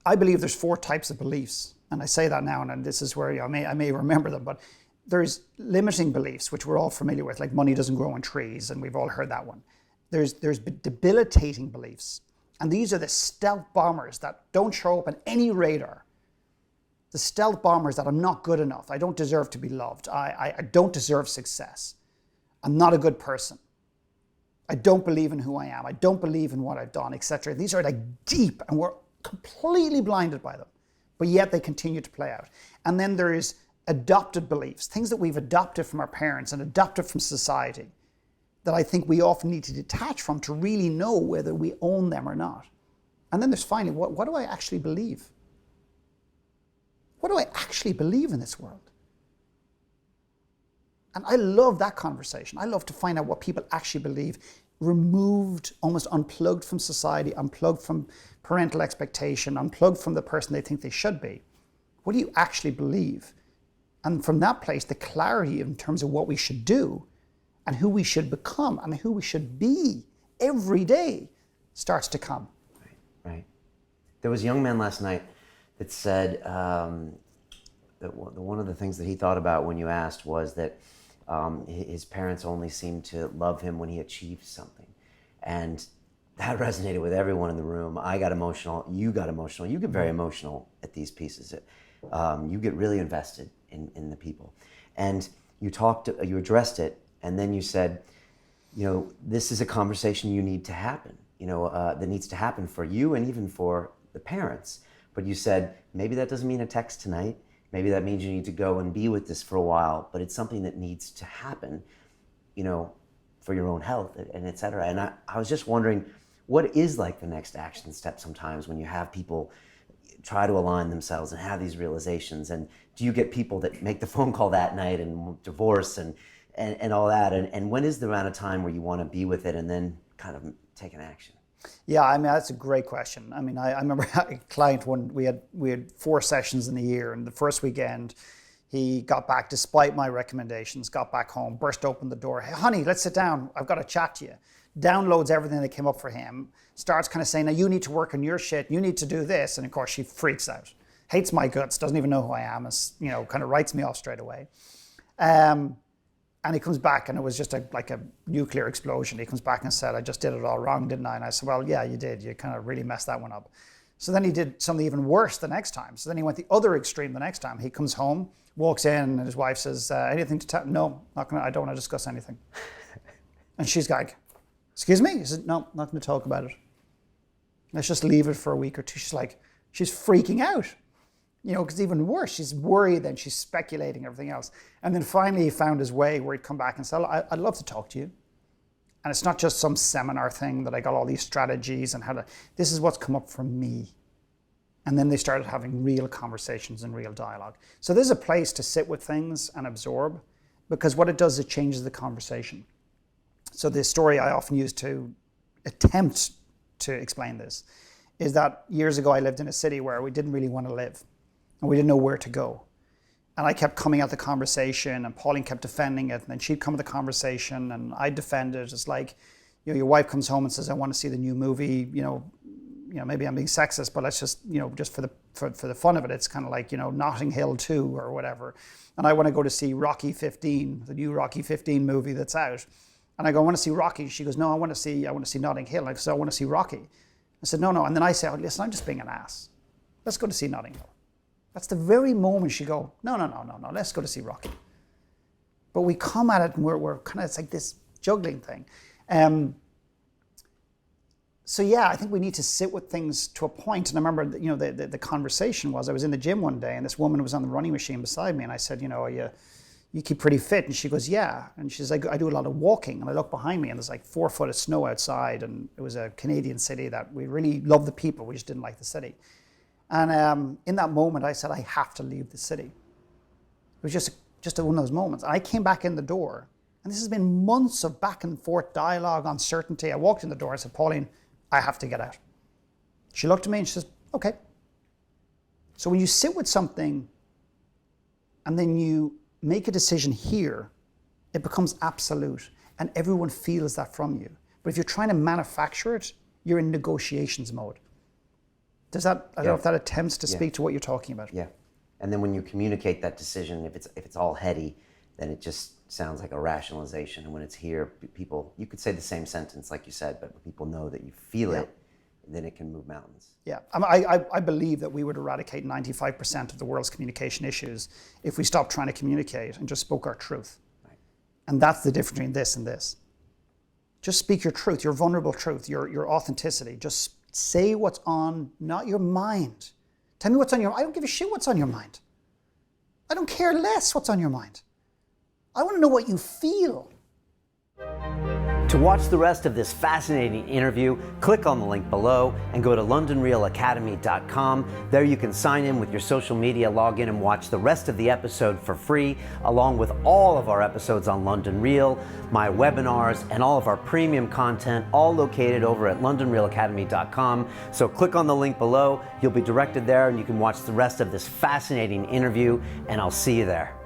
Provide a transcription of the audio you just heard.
I believe there's 4 types of beliefs, and I say that now, and this is where I may remember them, but there's limiting beliefs, which we're all familiar with, like money doesn't grow on trees, and we've all heard that one. There's debilitating beliefs, and these are the stealth bombers that don't show up on any radar. The stealth bombers that I'm not good enough, I don't deserve to be loved, I don't deserve success, I'm not a good person, I don't believe in who I am, I don't believe in what I've done, etc. These are like deep, and we're completely blinded by them, but yet they continue to play out. And then there is adopted beliefs, things that we've adopted from our parents and adopted from society, that I think we often need to detach from to really know whether we own them or not. And then there's finally, what do I actually believe? What do I actually believe in this world? And I love that conversation. I love to find out what people actually believe, removed, almost unplugged from society, unplugged from parental expectation, unplugged from the person they think they should be. What do you actually believe? And from that place, the clarity in terms of what we should do and who we should become and who we should be every day starts to come. Right. There was a young man last night that said that one of the things that he thought about when you asked was that his parents only seemed to love him when he achieved something. And that resonated with everyone in the room. I got emotional, you got emotional, you get very emotional at these pieces. You get really invested in the people. And you addressed it, and then you said, this is a conversation you need to happen, that needs to happen for you and even for the parents. But you said, maybe that doesn't mean a text tonight. Maybe that means you need to go and be with this for a while, but it's something that needs to happen, for your own health and et cetera. And I was just wondering, what is like the next action step sometimes when you have people try to align themselves and have these realizations? And do you get people that make the phone call that night and divorce and all that? And when is the amount of time where you want to be with it and then kind of take an action? Yeah, I mean, that's a great question. I mean, I remember a client when we had 4 sessions in a year, and the first weekend he got back, despite my recommendations, got back home, burst open the door. Hey, honey, let's sit down. I've got to chat to you. Downloads everything that came up for him, starts kind of saying, now you need to work on your shit, you need to do this. And of course she freaks out, hates my guts, doesn't even know who I am, kind of writes me off straight away. And he comes back, and it was just like a nuclear explosion. He comes back and said, I just did it all wrong, didn't I? And I said, well, yeah, you did. You kind of really messed that one up. So then he did something even worse the next time. So then he went the other extreme the next time. He comes home, walks in, and his wife says, anything to tell? No, I don't want to discuss anything. And she's like, excuse me? He said, no, not going to talk about it. Let's just leave it for a week or two. She's freaking out. Because even worse, she's worried, then she's speculating, everything else. And then finally he found his way where he'd come back and say, I'd love to talk to you. And it's not just some seminar thing that I got all these strategies and this is what's come up for me. And then they started having real conversations and real dialogue. So there's a place to sit with things and absorb, because what it does, it changes the conversation. So the story I often use to attempt to explain this is that years ago I lived in a city where we didn't really want to live. And we didn't know where to go. And I kept coming at the conversation, and Pauline kept defending it, and then she'd come at the conversation and I'd defend it. It's like, your wife comes home and says, I want to see the new movie, maybe I'm being sexist, but let's just, just for the fun of it, it's kind of like, Notting Hill 2 or whatever. And I want to go to see Rocky 15, the new Rocky 15 movie that's out. And I go, I want to see Rocky. She goes, no, I want to see Notting Hill. I said, I want to see Rocky. I said, no. And then I said, oh, listen, I'm just being an ass. Let's go to see Notting Hill. That's the very moment she go, no, let's go to see Rocky. But we come at it and we're kind of, it's like this juggling thing. So yeah, I think we need to sit with things to a point. And I remember, the conversation was, I was in the gym one day and this woman was on the running machine beside me, and I said, you keep pretty fit? And she goes, yeah. And she's like, I do a lot of walking. And I look behind me and there's like 4 foot of snow outside, and it was a Canadian city that we really loved the people, we just didn't like the city. And in that moment, I said, I have to leave the city. It was just one of those moments. I came back in the door, and this has been months of back and forth dialogue, uncertainty. I walked in the door, I said, Pauline, I have to get out. She looked at me and she says, okay. So when you sit with something and then you make a decision here, it becomes absolute, and everyone feels that from you. But if you're trying to manufacture it, you're in negotiations mode. Does that, I don't know if that attempts to speak to what you're talking about. Yeah. And then when you communicate that decision, if it's all heady, then it just sounds like a rationalization. And when it's here, people, you could say the same sentence like you said, but when people know that you feel it, then it can move mountains. Yeah, I believe that we would eradicate 95% of the world's communication issues if we stopped trying to communicate and just spoke our truth. Right. And that's the difference between this and this. Just speak your truth, your vulnerable truth, your authenticity. Just say what's on, not your mind. Tell me what's on your mind. I don't give a shit what's on your mind. I don't care less what's on your mind. I want to know what you feel. To watch the rest of this fascinating interview, click on the link below and go to londonrealacademy.com. There you can sign in with your social media login and watch the rest of the episode for free, along with all of our episodes on London Real, my webinars, and all of our premium content, all located over at londonrealacademy.com. So click on the link below, you'll be directed there and you can watch the rest of this fascinating interview, and I'll see you there.